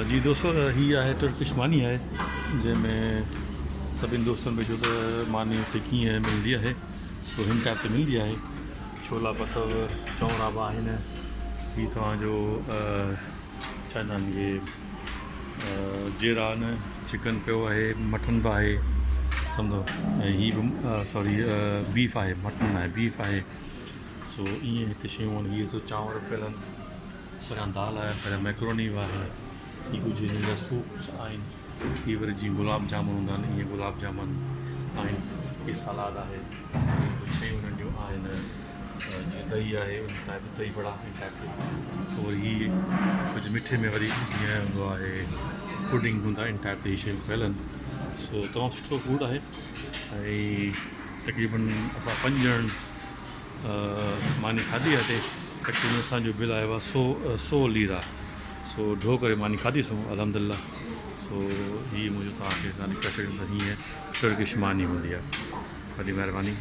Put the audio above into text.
जी दोस्तों, हीअ आहे तुर्किश मानी आहे जंहिंमें सभिनि दोस्तनि में जो त मानी हुते कीअं मिलंदी आहे सो हिन टाइप ते मिलंदी आहे। छोला अथव, चौराबा आहिनि, हीअ तव्हांजो छा चवंदा आहिनि इहे जीरा आहिनि, चिकन पियो आहे, मटन बि आहे सम्झो, ऐं हीअ बि सॉरी बीफ आहे, मटन आहे, बीफ आहे। सो ईअं हिते शयूं आहिनि। हीअ सो चांवर पियल आहिनि, पहिरियां दाल आहे, पहिरियां मैक्रोनी बि आहे, हीअ कुझु हिन जा सूप्स आहिनि, हीअ वरी जीअं गुलाब जामुन हूंदा आहिनि ईअं गुलाब जामुन आहिनि, हीअ सलाद आहे, कुझु शयूं हुननि जूं आहिनि जीअं दही आहे उन टाइप दही बड़ा हिन टाइप ते। पोइ वरी हीअ कुझु मिठे में वरी जीअं हूंदो आहे पुडिंग हूंदा इन टाइप ते हीअ शयूं पियल आहिनि। सो तमामु सुठो फूड आहे ऐं तक़रीबन असां 5 ॼणनि मानी खाधी आहे हिते। तक़रीबन असांजो बिल आयो आहे 100 लीरा। सो ढो करे मानी खाधीसूं अल्हम्दुलिल्लाह। सो हीअ मुंहिंजो तव्हांखे रिक्वेस्ट हीअं तुर्किश मानी हूंदी आहे। वॾी महिरबानी।